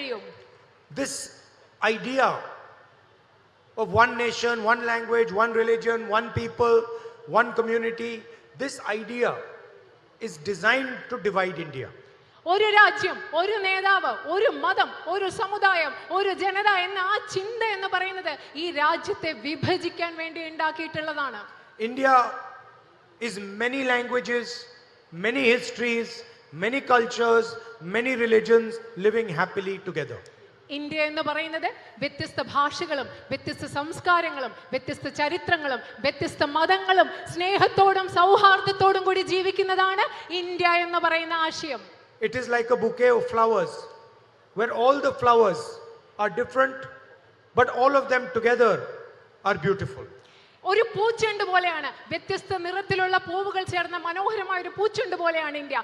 കഴിയും? This idea of one nation, one language, one religion, one people, one community, this idea is designed to divide India. ഒരു രാജ്യം, ഒരു നേതാവ്, ഒരു മതം, ഒരു സമുദായം, ഒരു ജനത എന്ന ആ ചിന്ത എന്ന് പറയുന്നത് ഈ രാജ്യത്തെ വിഭജിക്കാൻ വേണ്ടി ഉണ്ടാക്കിയിട്ടുള്ളതാണ്. India is many languages, many histories, many cultures, many religions living happily together. India എന്ന് പറയുന്നത് വ്യത്യസ്ത ഭാഷകളും വ്യത്യസ്ത സംസ്കാരങ്ങളും വ്യത്യസ്ത ചരിത്രങ്ങളും വ്യത്യസ്ത മതങ്ങളും സ്നേഹത്തോടും സൗഹാർദ്ദത്തോടും കൂടി ജീവിക്കുന്നതാണ് ഇന്ത്യ എന്ന് പറയുന്ന ആശയം. It is like a bouquet of flowers where all the flowers are different but all of them together are beautiful. ഒരു പൂച്ചെണ്ട് പോലെയാണ്, വ്യത്യസ്ത നിറത്തിലുള്ള പൂവുകൾ ചേർന്ന മനോഹരമായ ഒരു പൂച്ചെണ്ട് പോലെയാണ് ഇന്ത്യ.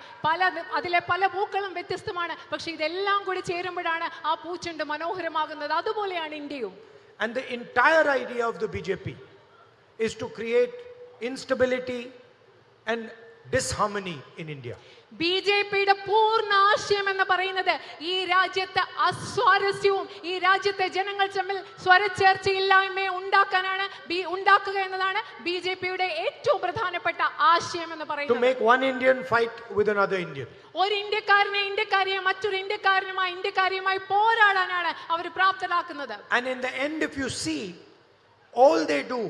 അതിലെ പല പൂക്കളും വ്യത്യസ്തമാണ്, പക്ഷെ ഇതെല്ലാം കൂടി ചേരുമ്പോഴാണ് ആ പൂച്ചെണ്ട് മനോഹരമാകുന്നത്. അതുപോലെയാണ് ഇന്ത്യയും. And the entire idea of the BJP is to create instability and disharmony in India. ബിജെപിയുടെ പൂർണ്ണ ആശയം എന്ന് പറയുന്നത് ഈ രാജ്യത്തെ അസ്വാരസ്യവും ഈ രാജ്യത്തെ ജനങ്ങൾ തമ്മിൽ സ്വരച്ചേർച്ചയില്ലായ്മയെ ഉണ്ടാക്കുക എന്നതാണ് ബിജെപിയുടെ ഏറ്റവും പ്രധാനപ്പെട്ട ആശയം എന്ന് പറയുന്നത്. To make one Indian fight with another Indian. ഒരു ഇന്ത്യക്കാരനെ മറ്റൊരു ഇന്ത്യക്കാരിയുമായി പോരാടാനാണ് അവർ പ്രാപ്തരാക്കുന്നത്. And in the end, if you see, all they do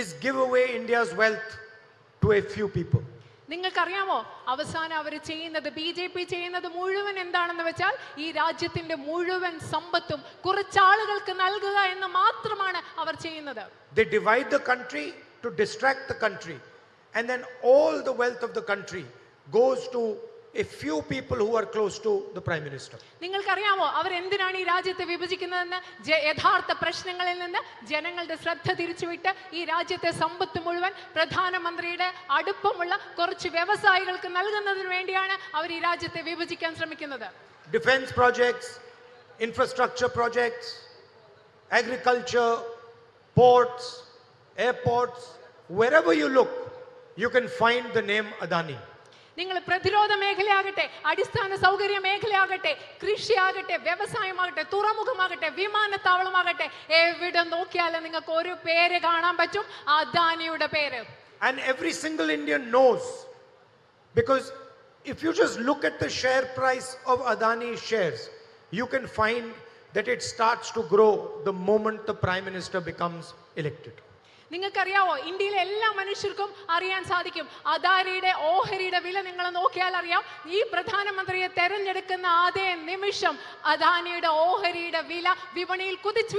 is give away India's wealth to a few people. നിങ്ങൾക്കറിയാമോ, അവസാനം അവർ ചെയ്യുന്നത്, ബിജെപി ചെയ്യുന്നത് മുഴുവൻ എന്താണെന്ന് വെച്ചാൽ ഈ രാജ്യത്തിന്റെ മുഴുവൻ സമ്പത്തും കുറച്ചാളുകൾക്ക് നൽകുക എന്ന് മാത്രമാണ് അവർ ചെയ്യുന്നത്. They divide the country to distract the country, and then all the wealth of the country goes to a few people who are close to the Prime Minister. നിങ്ങൾക്കറിയാമോ അവർ എന്തിനാണ് ഈ രാജ്യത്തെ വിഭജിക്കുന്നതെന്ന്? യഥാർത്ഥ പ്രശ്നങ്ങളിൽ നിന്ന് ജനങ്ങളുടെ ശ്രദ്ധ തിരിച്ചുവിട്ട് ഈ രാജ്യത്തെ സമ്പത്ത് മുഴുവൻ പ്രധാനമന്ത്രിയുടെ അടുപ്പമുള്ള കുറച്ച് വ്യവസായികൾക്ക് നൽകുന്നതിന് വേണ്ടിയാണ് അവർ ഈ രാജ്യത്തെ വിഭജിക്കാൻ ശ്രമിക്കുന്നത്. Defense projects, infrastructure projects, agriculture, ports, airports, wherever you look, you can find the name Adani. നിങ്ങൾ പ്രതിരോധ മേഖലയാകട്ടെ, അടിസ്ഥാന സൗകര്യ മേഖലയാകട്ടെ, കൃഷിയാകട്ടെ, വ്യവസായമാകട്ടെ, തുറമുഖമാകട്ടെ, വിമാനത്താവളമാകട്ടെ, എവിടെ നോക്കിയാലും നിങ്ങൾക്ക് ഒരു പേര് കാണാൻ പറ്റും, അദാനിയുടെ പേര്. And every single Indian knows, because if you just look at the share price of Adani shares, you can find that it starts to grow the moment the Prime Minister becomes elected. നിങ്ങൾക്കറിയാവോ, ഇന്ത്യയിലെ എല്ലാ മനുഷ്യർക്കും അറിയാൻ സാധിക്കും, അദാനിയുടെ ഓഹരിയുടെ വില നിങ്ങൾ നോക്കിയാൽ അറിയാം. ഈ പ്രധാനമന്ത്രിയെ തെരഞ്ഞെടുക്കുന്ന അതേ നിമിഷം അദാനിയുടെ ഓഹരിയുടെ വില വിപണിയിൽ കുതിച്ചു